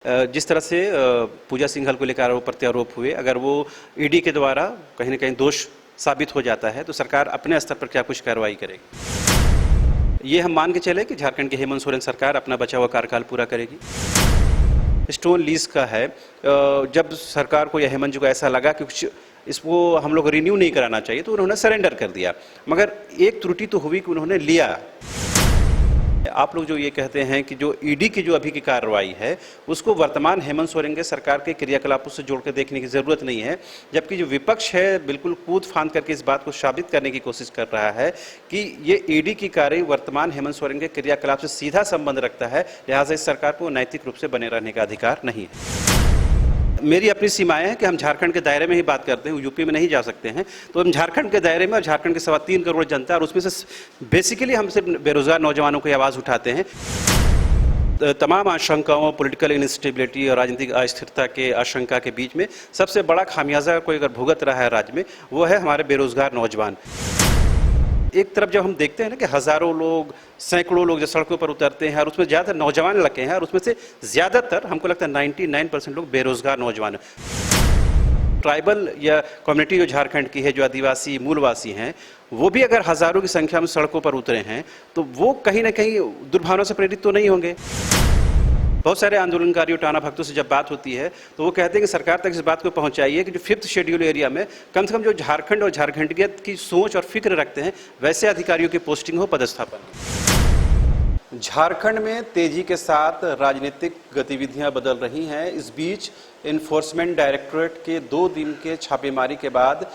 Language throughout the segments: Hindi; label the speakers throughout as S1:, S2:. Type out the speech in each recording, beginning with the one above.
S1: जिस तरह से पूजा सिंघल को लेकर आरोप प्रत्यारोप हुए, अगर वो ईडी के द्वारा कहीं न कहीं दोष साबित हो जाता है तो सरकार अपने स्तर पर क्या कुछ कार्रवाई करेगी? ये हम मान के चले कि झारखंड की हेमंत सोरेन सरकार अपना बचा हुआ कार्यकाल पूरा करेगी। स्टोन लीज का है, जब सरकार को या हेमंत जी को ऐसा लगा कि कुछ इसको हम लोग रिन्यू नहीं कराना चाहिए तो उन्होंने सरेंडर कर दिया, मगर एक त्रुटि तो हुई कि उन्होंने लिया। आप लोग जो ये कहते हैं कि जो ईडी की जो अभी की कार्रवाई है उसको वर्तमान हेमंत सोरेन के सरकार के क्रियाकलापों से जोड़ कर देखने की ज़रूरत नहीं है, जबकि जो विपक्ष है बिल्कुल कूद फांद करके इस बात को साबित करने की कोशिश कर रहा है कि ये ईडी की कार्रवाई वर्तमान हेमंत सोरेन के क्रियाकलाप से सीधा संबंध रखता है, लिहाजा इस सरकार को नैतिक रूप से बने रहने का अधिकार नहीं है। मेरी अपनी सीमाएं हैं कि हम झारखंड के दायरे में ही बात करते हैं, यूपी में नहीं जा सकते हैं, तो हम झारखंड के दायरे में और झारखंड के 3.25 करोड़ जनता और उसमें से बेसिकली हम सिर्फ बेरोजगार नौजवानों की आवाज़ उठाते हैं। तमाम आशंकाओं, पॉलिटिकल इनस्टेबिलिटी और राजनीतिक अस्थिरता के आशंका के बीच में सबसे बड़ा खामियाजा कोई अगर भुगत रहा है राज्य में, वो है हमारे बेरोजगार नौजवान। एक तरफ जब हम देखते हैं ना कि हज़ारों लोग, सैकड़ों लोग जो सड़कों पर उतरते हैं और उसमें ज़्यादातर नौजवान लगे हैं और उसमें से ज़्यादातर हमको लगता है 99% लोग बेरोजगार नौजवान हैं। ट्राइबल या कम्युनिटी जो झारखंड की है, जो आदिवासी मूलवासी हैं, वो भी अगर हज़ारों की संख्या में सड़कों पर उतरे हैं तो वो कहीं ना कहीं दुर्भावना से प्रेरित तो नहीं होंगे। बहुत सारे आंदोलनकारियों, टाना भक्तों से जब बात होती है तो वो कहते हैं कि सरकार तक इस बात को पहुंचाइए कि जो 5th शेड्यूल एरिया में कम से कम जो झारखंड और झारखंडियत की सोच और फिक्र रखते हैं वैसे अधिकारियों की पोस्टिंग हो, पदस्थापन। झारखंड में तेजी के साथ राजनीतिक गतिविधियां बदल रही हैं। इस बीच इन्फोर्समेंट डायरेक्टोरेट के 2 दिन के छापेमारी के बाद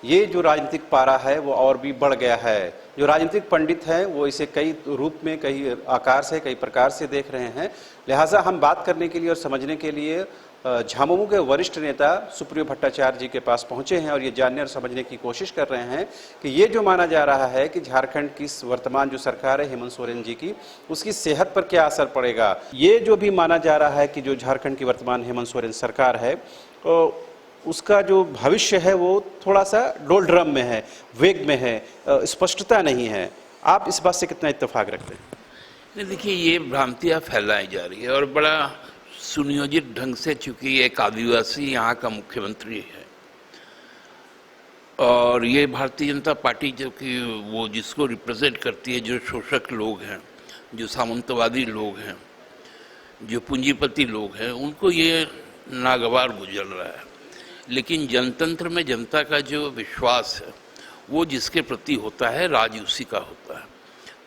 S1: ये जो राजनीतिक पारा है वो और भी बढ़ गया है। जो राजनीतिक पंडित हैं वो इसे कई रूप में, कई आकार से, कई प्रकार से देख रहे हैं। लिहाजा हम बात करने के लिए और समझने के लिए झामुमो के वरिष्ठ नेता सुप्रियो भट्टाचार्य जी के पास पहुंचे हैं और ये जानने और समझने की कोशिश कर रहे हैं कि ये जो माना जा रहा है कि झारखंड की वर्तमान जो सरकार है हेमंत सोरेन जी की, उसकी सेहत पर क्या असर पड़ेगा। ये जो भी माना जा रहा है कि जो झारखंड की वर्तमान हेमंत सोरेन सरकार है उसका जो भविष्य है वो थोड़ा सा डोलड्रम में है, वेग में है, स्पष्टता नहीं है। आप इस बात से कितना इत्तेफाक रखते हैं?
S2: नहीं, देखिए, ये भ्रांतियाँ फैलाई जा रही है और बड़ा सुनियोजित ढंग से, चूंकि एक आदिवासी यहाँ का मुख्यमंत्री है और ये भारतीय जनता पार्टी जो कि वो जिसको रिप्रेजेंट करती है, जो शोषक लोग हैं, जो सामंतवादी लोग हैं, जो पूंजीपति लोग हैं, उनको ये नागवार गुजर रहा है। लेकिन जनतंत्र में जनता का जो विश्वास है वो जिसके प्रति होता है, राज उसी का होता है।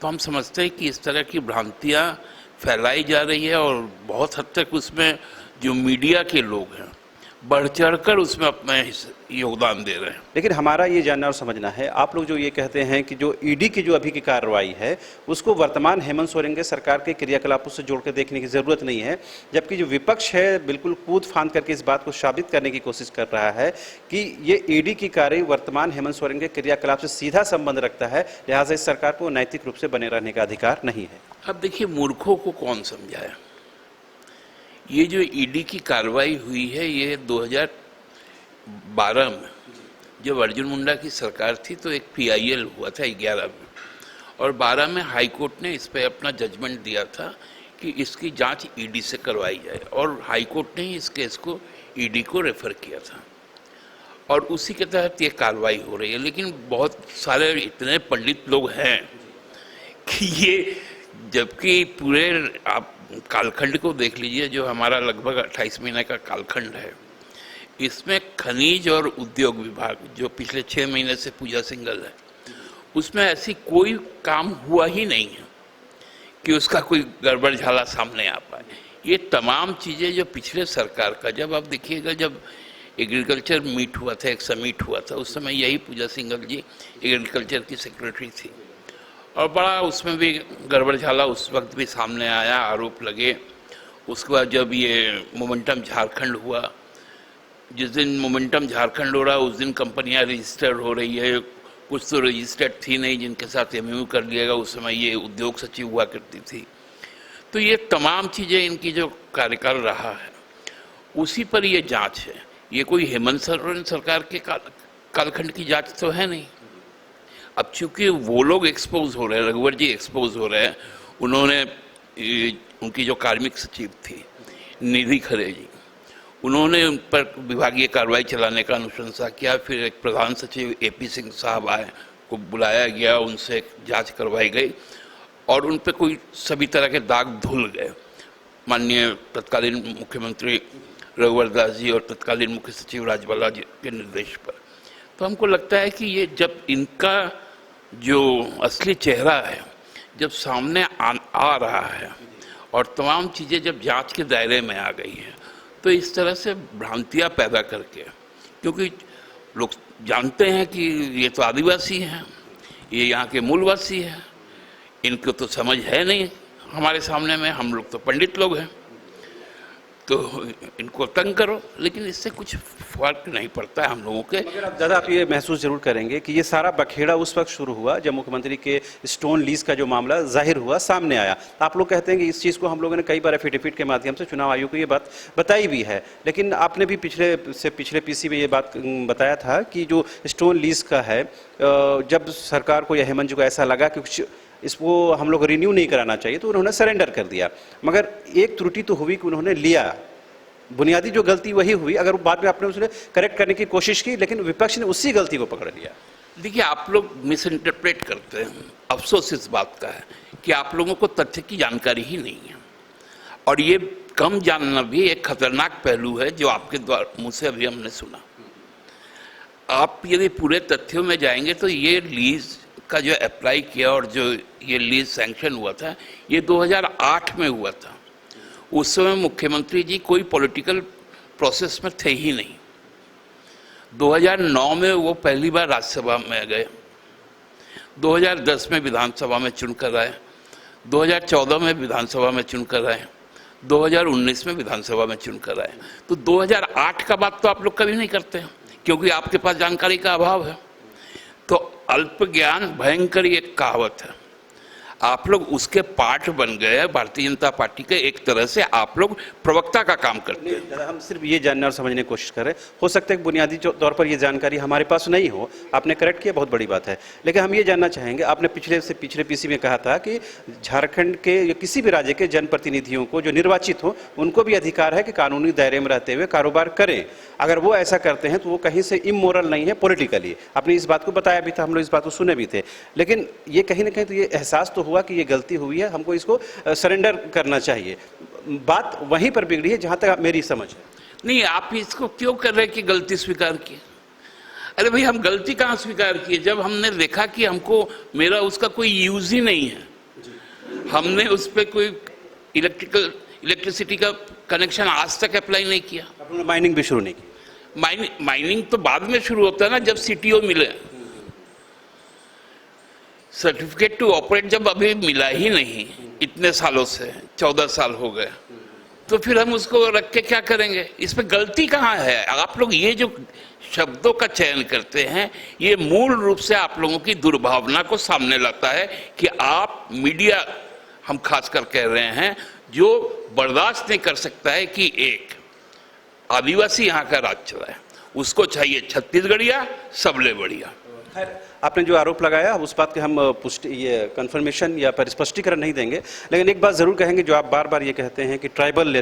S2: तो हम समझते हैं कि इस तरह की भ्रांतियाँ फैलाई जा रही है और बहुत हद तक उसमें जो मीडिया के लोग हैं बढ़ चढ़कर उसमें अपना योगदान दे रहे हैं।
S1: लेकिन हमारा ये जानना और समझना है, आप लोग जो ये कहते हैं कि जो ईडी की जो अभी की कार्रवाई है उसको वर्तमान हेमंत सोरेन के सरकार के क्रियाकलापों से जोड़ कर देखने की ज़रूरत नहीं है, जबकि जो विपक्ष है बिल्कुल कूद फांद करके इस बात को साबित करने की कोशिश कर रहा है कि ये ईडी की कार्रवाई वर्तमान हेमंत सोरेन के क्रियाकलाप से सीधा संबंध रखता है, लिहाजा इस सरकार को नैतिक रूप से बने रहने का अधिकार नहीं है।
S2: अब देखिए, मूर्खों को कौन समझाया। ये जो ईडी की कार्रवाई हुई है ये 2012 में जब अर्जुन मुंडा की सरकार थी तो एक PIL हुआ था 11 में, और 12 में हाई कोर्ट ने इस पर अपना जजमेंट दिया था कि इसकी जांच ईडी से करवाई जाए और हाई कोर्ट ने इस केस को ईडी को रेफर किया था और उसी के तहत ये कार्रवाई हो रही है। लेकिन बहुत सारे इतने पंडित लोग हैं कि ये, जबकि पूरे आप कालखंड को देख लीजिए जो हमारा लगभग 28 महीने का कालखंड है, इसमें खनिज और उद्योग विभाग जो पिछले 6 महीने से पूजा सिंघल है, उसमें ऐसी कोई काम हुआ ही नहीं है कि उसका कोई गड़बड़ झाला सामने आ पाए। ये तमाम चीज़ें जो पिछले सरकार का, जब आप देखिएगा जब एग्रीकल्चर मीट हुआ था, एक समिट हुआ था, उस समय यही पूजा सिंघल जी एग्रीकल्चर की सेक्रेटरी थी और बड़ा उसमें भी गड़बड़ झाला उस वक्त भी सामने आया, आरोप लगे। उसके बाद जब ये मोमेंटम झारखंड हुआ, जिस दिन मोमेंटम झारखंड हो रहा उस दिन कंपनियां रजिस्टर्ड हो रही है, कुछ तो रजिस्टर्ड थी नहीं जिनके साथ MOU कर लिएगा, उस समय ये उद्योग सचिव हुआ करती थी। तो ये तमाम चीज़ें इनकी जो कार्यकाल रहा है उसी पर ये जांच है। ये कोई हेमंत सोरेन सरकार के कालखंड की जांच तो है नहीं। अब चूंकि वो लोग एक्सपोज हो रहे हैं, रघुवर जी एक्सपोज हो रहे हैं, उन्होंने उनकी जो कार्मिक सचिव थी निधि खरे जी, उन्होंने उन पर विभागीय कार्रवाई चलाने का अनुशंसा किया। फिर एक प्रधान सचिव AP सिंह साहब आए, को बुलाया गया, उनसे जांच करवाई गई और उन पर कोई सभी तरह के दाग धुल गए माननीय तत्कालीन मुख्यमंत्री रघुवर दास जी और तत्कालीन मुख्य सचिव राजबाला जी के निर्देश पर। तो हमको लगता है कि ये जब इनका जो असली चेहरा है जब सामने आ रहा है और तमाम चीज़ें जब जांच के दायरे में आ गई हैं, तो इस तरह से भ्रांतियां पैदा करके, क्योंकि लोग जानते हैं कि ये तो आदिवासी हैं, ये यहाँ के मूलवासी हैं, इनको तो समझ है नहीं हमारे सामने में, हम लोग तो पंडित लोग हैं, तो इनको तंग करो, लेकिन इससे कुछ फर्क नहीं पड़ता है हम लोगों के।
S1: मगर आप ये महसूस जरूर करेंगे कि ये सारा बखेड़ा उस वक्त शुरू हुआ जब मुख्यमंत्री के स्टोन लीज का जो मामला जाहिर हुआ, सामने आया। आप लोग कहते हैं कि इस चीज़ को हम लोगों ने कई बार एफिडेविट के माध्यम से चुनाव आयोग को ये बात बताई भी है, लेकिन आपने भी पिछले PC में ये बात बताया था कि जो स्टोन लीज का है, जब सरकार को या हेमंत जी को ऐसा लगा कि कुछ इसको हम लोग रिन्यू नहीं कराना चाहिए तो उन्होंने सरेंडर कर दिया। मगर एक त्रुटि तो हुई कि उन्होंने लिया, बुनियादी जो गलती वही हुई, अगर बाद में आपने उसे करेक्ट करने की कोशिश की, लेकिन विपक्ष ने उसी गलती को पकड़ लिया।
S2: देखिए, आप लोग मिस इंटरप्रेट करते हैं। अफसोस इस बात का है कि आप लोगों को तथ्य की जानकारी ही नहीं है, और ये कम जानना भी एक खतरनाक पहलू है जो आपके द्वारा मुँह से अभी हमने सुना। आप यदि पूरे तथ्यों में जाएंगे तो ये लीज का जो अप्लाई किया और जो ये लीज सैंक्शन हुआ था, ये 2008 में हुआ था। उस समय मुख्यमंत्री जी कोई पॉलिटिकल प्रोसेस में थे ही नहीं। 2009 में वो पहली बार राज्यसभा में गए, 2010 में विधानसभा में चुनकर आए, 2014 में विधानसभा में चुनकर आए, 2019 में विधानसभा में चुनकर आए। तो 2008 का बात तो आप लोग कभी नहीं करते हैं, क्योंकि आपके पास जानकारी का अभाव है। तो अल्प ज्ञान भयंकर एक कहावत है, आप लोग उसके पार्ट बन गए। भारतीय जनता पार्टी के एक तरह से आप लोग प्रवक्ता का काम करते हैं।
S1: हम सिर्फ ये जानने और समझने की कोशिश कर रहे हैं, हो सकता है कि बुनियादी तौर पर ये जानकारी हमारे पास नहीं हो, आपने करेक्ट किया, बहुत बड़ी बात है। लेकिन हम ये जानना चाहेंगे, आपने पिछले PC में कहा था कि झारखंड के या किसी भी राज्य के जनप्रतिनिधियों को जो निर्वाचित हो, उनको भी अधिकार है कि कानूनी दायरे में रहते हुए कारोबार करें। अगर वो ऐसा करते हैं तो वो कहीं से इमोरल नहीं है पॉलिटिकली। आपने इस बात को बताया भी था, हम लोग इस बात को सुने भी थे, लेकिन ये कहीं ना कहीं तो ये एहसास तो हुआ कि ये गलती हुई है, हमको इसको सरेंडर करना चाहिए। बात वहीं पर बिगड़ी है जहां तक मेरी समझ है।
S2: नहीं, आप इसको क्यों कर रहे हैं कि गलती स्वीकार की? अरे भाई, हम गलती कहाँ स्वीकार किए? जब हमने देखा कि हमको मेरा उसका कोई यूज ही नहीं है, हमने उस पर कोई इलेक्ट्रिसिटी का कनेक्शन आज तक अप्लाई नहीं किया।
S1: आपने माइनिंग भी शुरू नहीं की?
S2: माइनिंग तो बाद में शुरू होता है ना, जब CTO मिले। सर्टिफिकेट टू ऑपरेट जब अभी मिला ही नहीं, इतने सालों से 14 साल हो गए, तो फिर हम उसको रख के क्या करेंगे? इस पे गलती कहाँ है? आप लोग ये जो शब्दों का चयन करते हैं, ये मूल रूप से आप लोगों की दुर्भावना को सामने लाता है कि आप मीडिया, हम खासकर कह रहे हैं, जो बर्दाश्त नहीं कर सकता है कि एक आदिवासी यहाँ का राज चलाए, उसको चाहिए छत्तीसगढ़िया सबले बढ़िया।
S1: खैर, आपने जो आरोप लगाया उस बात के हम पुष्टि, ये कंफर्मेशन या पर स्पष्टीकरण नहीं देंगे, लेकिन एक बात जरूर कहेंगे, जो आप बार बार ये कहते हैं कि ट्राइबल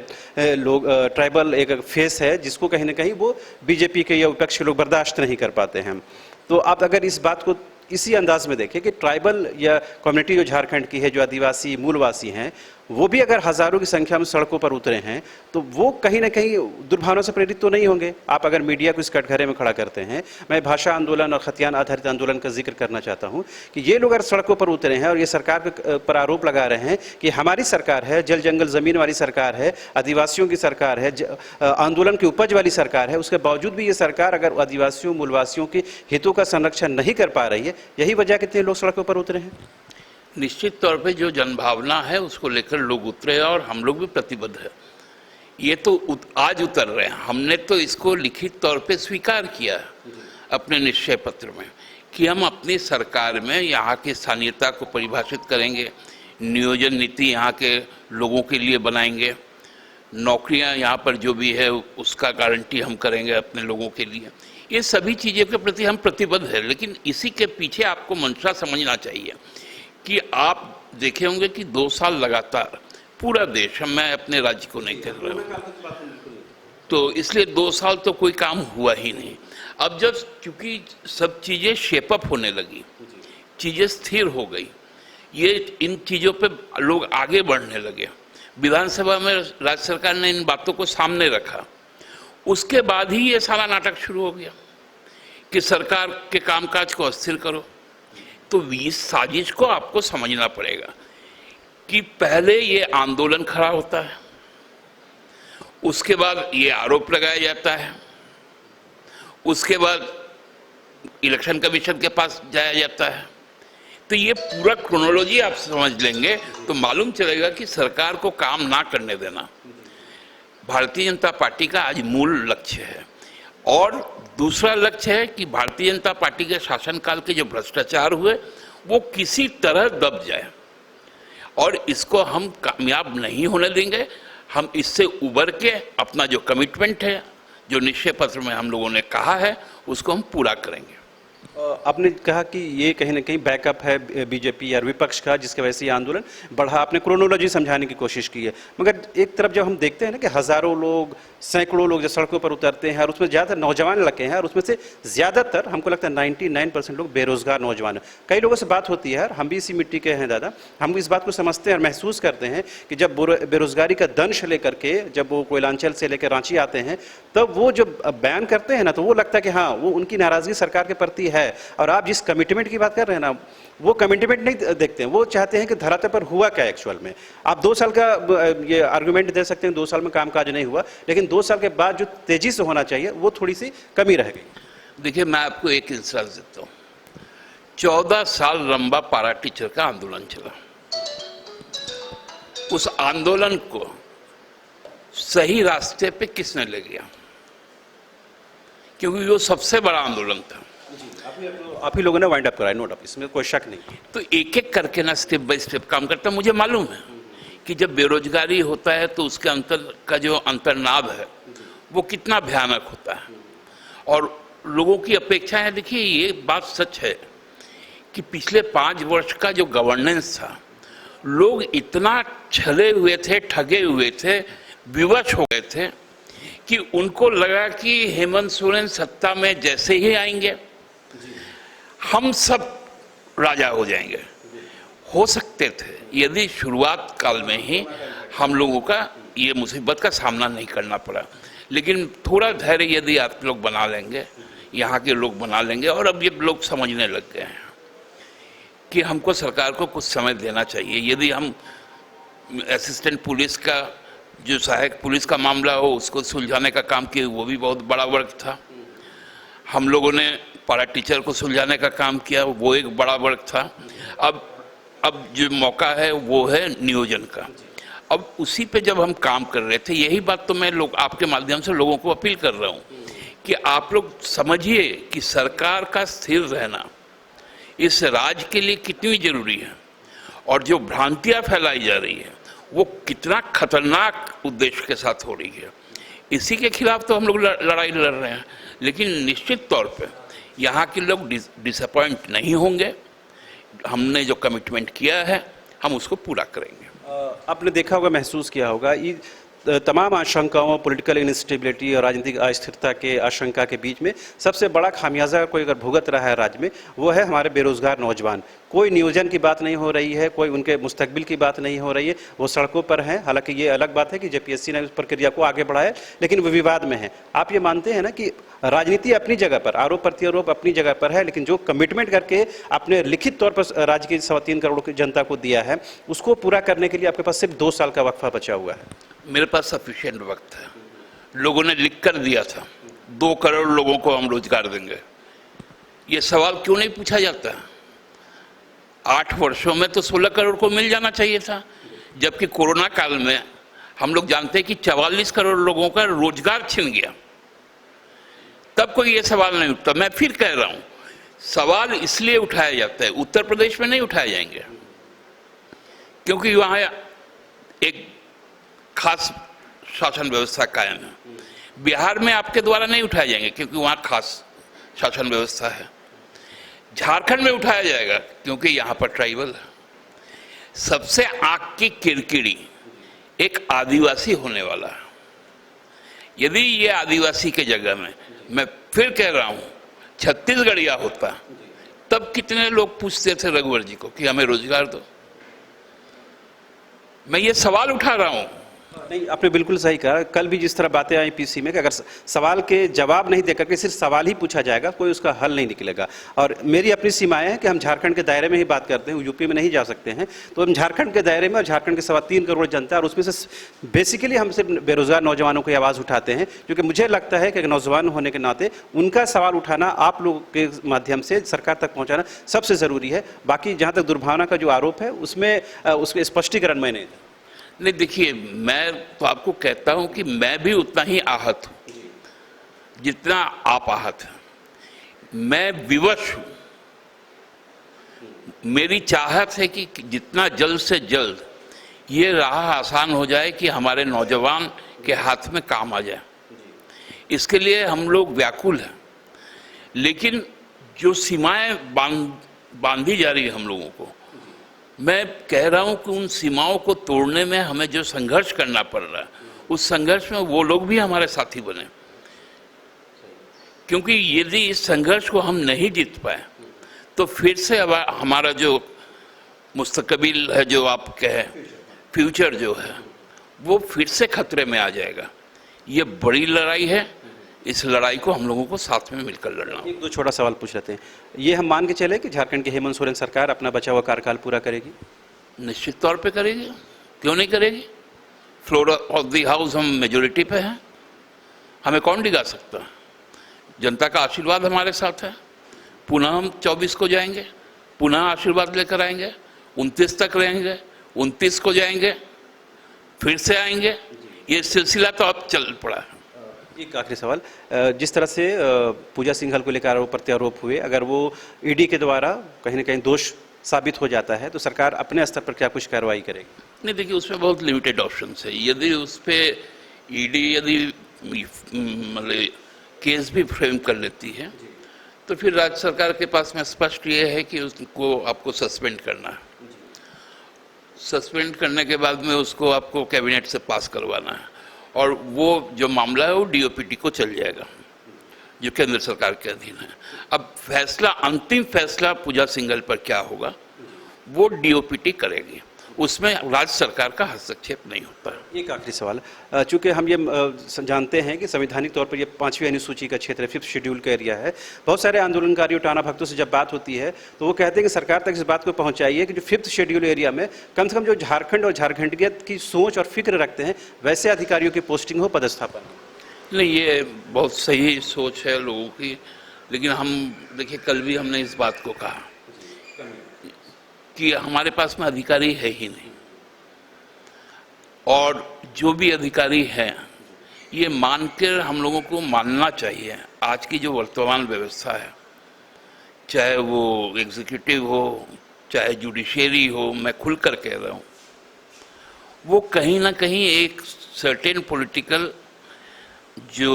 S1: एक फेस है जिसको कहीं ना कहीं वो बीजेपी के या विपक्ष के लोग बर्दाश्त नहीं कर पाते हैं। तो आप अगर इस बात को इसी अंदाज में देखें कि ट्राइबल या कम्युनिटी जो झारखंड की है, जो आदिवासी मूलवासी हैं, वो भी अगर हजारों की संख्या में सड़कों पर उतरे हैं, तो वो कहीं ना कहीं दुर्भावना से प्रेरित तो नहीं होंगे। आप अगर मीडिया को इस कटघरे में खड़ा करते हैं, मैं भाषा आंदोलन और खतियान आधारित आंदोलन का जिक्र करना चाहता हूं कि ये लोग अगर सड़कों पर उतरे हैं और ये सरकार पर आरोप लगा रहे हैं कि हमारी सरकार है, जल जंगल जमीन वाली सरकार है, आदिवासियों की सरकार है, आंदोलन की उपज वाली सरकार है, उसके बावजूद भी ये सरकार अगर आदिवासियों मूलवासियों के हितों का संरक्षण नहीं कर पा रही है, यही वजह कितने लोग सड़कों पर उतरे हैं।
S2: निश्चित तौर पे जो जनभावना है उसको लेकर लोग उतरे और हम लोग भी प्रतिबद्ध है। ये तो आज उतर रहे हैं, हमने तो इसको लिखित तौर पे स्वीकार किया अपने निश्चय पत्र में कि हम अपनी सरकार में यहाँ की स्थानीयता को परिभाषित करेंगे, नियोजन नीति यहाँ के लोगों के लिए बनाएंगे, नौकरियाँ यहाँ पर जो भी है उसका गारंटी हम करेंगे अपने लोगों के लिए। ये सभी चीज़ों के प्रति हम प्रतिबद्ध हैं, लेकिन इसी के पीछे आपको मंशा समझना चाहिए कि आप देखे होंगे कि 2 साल लगातार पूरा देश, मैं अपने राज्य को नहीं कह रहा हूँ। तो इसलिए 2 साल तो कोई काम हुआ ही नहीं। अब जब चूंकि सब चीज़ें शेपअप होने लगी, चीज़ें स्थिर हो गई, ये इन चीज़ों पे लोग आगे बढ़ने लगे, विधानसभा में राज्य सरकार ने इन बातों को सामने रखा, उसके बाद ही ये सारा नाटक शुरू हो गया कि सरकार के कामकाज को अस्थिर करो। तो इस साजिश को आपको समझना पड़ेगा कि पहले ये आंदोलन खड़ा होता है, उसके बाद ये आरोप लगाया जाता है, उसके बाद इलेक्शन कमीशन के पास जाया जाता है। तो ये पूरा क्रोनोलॉजी आप समझ लेंगे तो मालूम चलेगा कि सरकार को काम ना करने देना भारतीय जनता पार्टी का आज मूल लक्ष्य है। और दूसरा लक्ष्य है कि भारतीय जनता पार्टी के शासनकाल के जो भ्रष्टाचार हुए वो किसी तरह दब जाए, और इसको हम कामयाब नहीं होने देंगे। हम इससे उबर के अपना जो कमिटमेंट है, जो निश्चय पत्र में हम लोगों ने कहा है, उसको हम पूरा करेंगे।
S1: आपने कहा कि ये कहीं ना कहीं बैकअप है बीजेपी या विपक्ष का, जिसकी वजह से ये आंदोलन बढ़ा। आपने क्रोनोलॉजी समझाने की कोशिश की है, मगर एक तरफ जब हम देखते हैं ना कि हज़ारों लोग, सैकड़ों लोग जो सड़कों पर उतरते हैं और उसमें ज़्यादातर नौजवान लगे हैं, और उसमें से ज़्यादातर हमको लगता है 99% लोग बेरोज़गार नौजवान हैं। कई लोगों से बात होती है, यार हम भी इसी मिट्टी के हैं दादा, हम इस बात को समझते हैं और महसूस करते हैं कि जब बेरोज़गारी का दंश लेकर के जब वो कोयलांचल से लेकर रांची आते हैं, तब वो जो बयान करते हैं ना, तो वो लगता है कि हाँ, वो उनकी नाराज़गी सरकार के प्रति है। और आप जिस कमिटमेंट की बात कर रहे हैं ना, वो कमिटमेंट नहीं देखते हैं, वो चाहते हैं कि धरातल पर हुआ क्या एक्चुअल में। आप 2 साल का ये आर्गुमेंट दे सकते हैं, 2 साल में कामकाज नहीं हुआ, लेकिन 2 साल के बाद जो तेजी से होना चाहिए वो थोड़ी सी कमी रह गई।
S2: देखिए, मैं आपको एक इंसाफ देता हूँ। 14 साल लंबा पारा टीचर का आंदोलन चला। उस आंदोलन को सही रास्ते पे किसने ले गया? क्योंकि वो सबसे बड़ा आंदोलन था।
S1: आप ही लोगों ने वाइंड अप कराया, नो डाउट, इसमें कोई शक नहीं।
S2: तो एक एक करके ना स्टेप बाय स्टेप काम करता। मुझे मालूम है कि जब बेरोजगारी होता है तो उसके अंतर का जो अंतर्नाद है वो कितना भयानक होता है, और लोगों की अपेक्षाएं। देखिए, ये बात सच है कि पिछले 5 वर्ष का जो गवर्नेंस था, लोग इतना छले हुए थे, ठगे हुए थे, विवश हो गए थे कि उनको लगा कि हेमंत सोरेन सत्ता में जैसे ही आएंगे हम सब राजा हो जाएंगे। हो सकते थे यदि शुरुआत काल में ही हम लोगों का ये मुसीबत का सामना नहीं करना पड़ा, लेकिन थोड़ा धैर्य यदि आप लोग बना लेंगे, यहाँ के लोग बना लेंगे, और अब ये लोग समझने लग गए हैं कि हमको सरकार को कुछ समय देना चाहिए। यदि हम असिस्टेंट पुलिस का जो सहायक पुलिस का मामला हो उसको सुलझाने का काम किया, वो भी बहुत बड़ा वर्क था। हम लोगों ने पारा टीचर को सुलझाने का काम किया, वो एक बड़ा वर्क था। अब जो मौका है वो है नियोजन का। अब उसी पे जब हम काम कर रहे थे, यही बात तो मैं आपके माध्यम से लोगों को अपील कर रहा हूँ कि आप लोग समझिए कि सरकार का स्थिर रहना इस राज्य के लिए कितनी जरूरी है, और जो भ्रांतियाँ फैलाई जा रही है वो कितना खतरनाक उद्देश्य के साथ हो रही है। इसी के खिलाफ तो हम लोग लड़ाई लड़ रहे हैं, लेकिन निश्चित तौर पे यहाँ के लोग डिसअपॉइंट नहीं होंगे। हमने जो कमिटमेंट किया है हम उसको पूरा करेंगे।
S1: आपने देखा होगा, महसूस किया होगा, ये तमाम आशंकाओं, पॉलिटिकल इनस्टेबिलिटी और राजनीतिक अस्थिरता के आशंका के बीच में सबसे बड़ा खामियाजा कोई अगर भुगत रहा है राज्य में, वो है हमारे बेरोजगार नौजवान। कोई नियोजन की बात नहीं हो रही है, कोई उनके मुस्तकबिल की बात नहीं हो रही है, वो सड़कों पर हैं। हालांकि ये अलग बात है कि जेपीएससी ने उस प्रक्रिया को आगे बढ़ाया, लेकिन वो विवाद में है। आप ये मानते हैं ना कि राजनीति अपनी जगह पर, आरोप प्रत्यारोप अपनी जगह पर है, लेकिन जो कमिटमेंट करके आपने लिखित तौर पर राज्य की 3.25 करोड़ की जनता को दिया है, उसको पूरा करने के लिए आपके पास सिर्फ 2 साल का वक्फा बचा हुआ है।
S2: मेरे पास सफिशिएंट वक्त है। लोगों ने लिख कर दिया था 2 करोड़ लोगों को हम रोजगार देंगे। ये सवाल क्यों नहीं पूछा जाता? 8 वर्षों में तो 16 करोड़ को मिल जाना चाहिए था, जबकि कोरोना काल में हम लोग जानते हैं कि 44 करोड़ लोगों का रोजगार छिन गया। तब कोई ये सवाल नहीं उठता। मैं फिर कह रहा हूं, सवाल इसलिए उठाया जाता है, उत्तर प्रदेश में नहीं उठाए जाएंगे क्योंकि वहां एक खास शासन व्यवस्था कायम है। बिहार में आपके द्वारा नहीं उठाए जाएंगे क्योंकि वहां खास शासन व्यवस्था है। झारखंड में उठाया जाएगा क्योंकि यहां पर ट्राइबल है। सबसे आंख की किरकिरी एक आदिवासी होने वाला है। यदि ये आदिवासी के जगह में, मैं फिर कह रहा हूं, छत्तीसगढ़िया होता, तब कितने लोग पूछते थे रघुवर जी को कि हमें रोजगार दो। मैं ये सवाल उठा रहा हूं।
S1: नहीं, आपने बिल्कुल सही कहा। कल भी जिस तरह बातें आई पीसी में कि अगर सवाल के जवाब नहीं देकर के सिर्फ सवाल ही पूछा जाएगा, कोई उसका हल नहीं निकलेगा। और मेरी अपनी सीमाएं हैं कि हम झारखंड के दायरे में ही बात करते हैं, यूपी में नहीं जा सकते हैं। तो हम झारखंड के दायरे में, और झारखंड के 3.25 करोड़ जनता, और उसमें से बेसिकली हम सिर्फ बेरोजगार नौजवानों की आवाज़ उठाते हैं, क्योंकि मुझे लगता है कि नौजवान होने के नाते उनका सवाल उठाना, आप लोगों के माध्यम से सरकार तक पहुँचाना सबसे ज़रूरी है। बाकी जहाँ तक दुर्भावना का जो आरोप है, उसमें उसके स्पष्टीकरण मैं नहीं।
S2: नहीं, देखिए, मैं तो आपको कहता हूं कि मैं भी उतना ही आहत हूं जितना आप आहत हैं। मैं विवश हूं। मेरी चाहत है कि जितना जल्द से जल्द ये राह आसान हो जाए कि हमारे नौजवान के हाथ में काम आ जाए। इसके लिए हम लोग व्याकुल हैं, लेकिन जो सीमाएं बांधी जा रही है हम लोगों को, मैं कह रहा हूं कि उन सीमाओं को तोड़ने में हमें जो संघर्ष करना पड़ रहा है, उस संघर्ष में वो लोग भी हमारे साथी बने। क्योंकि यदि इस संघर्ष को हम नहीं जीत पाए तो फिर से अब हमारा जो मुस्तकबिल है, जो आप कहें फ्यूचर जो है, वो फिर से खतरे में आ जाएगा। ये बड़ी लड़ाई है। इस लड़ाई को हम लोगों को साथ में मिलकर लड़ना।
S1: एक दो छोटा सवाल पूछ लेते हैं। ये हम मान के चले कि झारखंड की हेमंत सोरेन सरकार अपना बचा हुआ कार्यकाल पूरा करेगी?
S2: निश्चित तौर पे करेगी, क्यों नहीं करेगी। फ्लोर ऑफ द हाउस हम मेजोरिटी पे हैं, हमें कौन डिगा सकता है। जनता का आशीर्वाद हमारे साथ है। पुनः हम 24 को जाएंगे, पुनः आशीर्वाद लेकर आएंगे, 29 तक रहेंगे, 29 को जाएंगे, फिर से आएंगे। ये सिलसिला तो अब चल पड़ा है।
S1: एक आखिरी सवाल, जिस तरह से पूजा सिंघल को लेकर आरोप प्रत्यारोप हुए, अगर वो ईडी के द्वारा कहीं ना कहीं दोष साबित हो जाता है तो सरकार अपने स्तर पर क्या कुछ कार्रवाई करेगी?
S2: नहीं, देखिए, उसमें बहुत लिमिटेड ऑप्शन है। यदि उस पर ईडी यदि मतलब केस भी फ्रेम कर लेती है तो फिर राज्य सरकार के पास में स्पष्ट ये है कि उसको आपको सस्पेंड करना है। सस्पेंड करने के बाद में उसको आपको कैबिनेट से पास करवाना है, और वो जो मामला है वो डीओपीटी को चल जाएगा, जो केंद्र सरकार के अधीन है। अब फैसला, अंतिम फैसला पूजा सिंघल पर क्या होगा वो डीओपीटी करेगी, उसमें राज्य सरकार का हस्तक्षेप नहीं होता है।
S1: एक आखिरी सवाल, चूंकि हम ये जानते हैं कि संवैधानिक तौर पर ये 5वीं अनुसूची का क्षेत्र है, 5th शेड्यूल का एरिया है। बहुत सारे आंदोलनकारियों, टाना भक्तों से जब बात होती है तो वो कहते हैं कि सरकार तक इस बात को पहुंचाइए कि जो 5th शेड्यूल एरिया में कम से कम जो झारखंड और झारखंडियत की सोच और फिक्र रखते हैं वैसे अधिकारियों की पोस्टिंग हो, पदस्थापन।
S2: नहीं, ये बहुत सही सोच है लोगों की, लेकिन हम देखिए, कल भी हमने इस बात को कहा कि हमारे पास में अधिकारी है ही नहीं, और जो भी अधिकारी हैं ये मानकर हम लोगों को मानना चाहिए। आज की जो वर्तमान व्यवस्था है, चाहे वो एग्जीक्यूटिव हो, चाहे जुडिशरी हो, मैं खुलकर कह रहा हूँ, वो कहीं ना कहीं एक सर्टेन पॉलिटिकल जो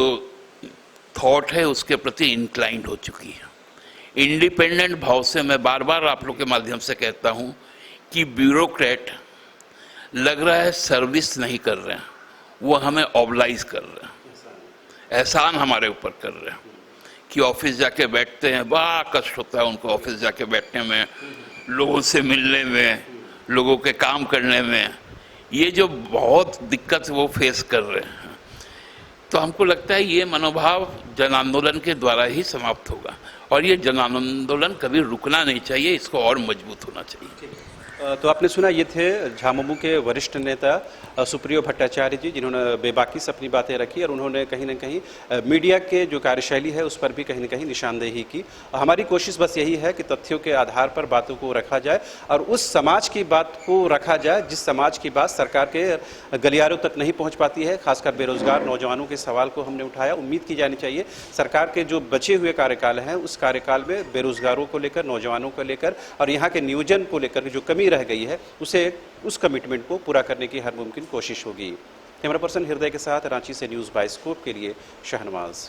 S2: थॉट है उसके प्रति इंक्लाइंड हो चुकी है। इंडिपेंडेंट भाव से मैं बार बार आप लोग के माध्यम से कहता हूं कि ब्यूरोक्रेट लग रहा है सर्विस नहीं कर रहे हैं, वो हमें ऑबलाइज कर रहे हैं, एहसान हमारे ऊपर कर रहे हैं कि ऑफिस जाके बैठते हैं। बड़ा कष्ट होता है उनको ऑफिस जाके बैठने में, लोगों से मिलने में, लोगों के काम करने में। ये जो बहुत दिक्कत वो फेस कर रहे हैं, तो हमको लगता है ये मनोभाव जन आंदोलन के द्वारा ही समाप्त होगा, और ये जन आंदोलन कभी रुकना नहीं चाहिए, इसको और मजबूत होना चाहिए।
S1: तो आपने सुना, ये थे झामुमो के वरिष्ठ नेता सुप्रियो भट्टाचार्य जी, जिन्होंने बेबाकी से अपनी बातें रखी और उन्होंने कहीं ना कहीं मीडिया के जो कार्यशैली है उस पर भी कहीं ना कहीं निशानदेही की। हमारी कोशिश बस यही है कि तथ्यों के आधार पर बातों को रखा जाए और उस समाज की बात को रखा जाए जिस समाज की बात सरकार के गलियारों तक नहीं पहुँच पाती है। खासकर बेरोजगार नौजवानों के सवाल को हमने उठाया। उम्मीद की जानी चाहिए सरकार के जो बचे हुए कार्यकाल हैं उस कार्यकाल में बेरोजगारों को लेकर, नौजवानों को लेकर और यहाँ के नियोजन को लेकर जो कमी रह गई है उस कमिटमेंट को पूरा करने की हर मुमकिन कोशिश होगी। कैमरा पर्सन हृदय के साथ रांची से न्यूज़ बाइस्कोप के लिए शहनवाज।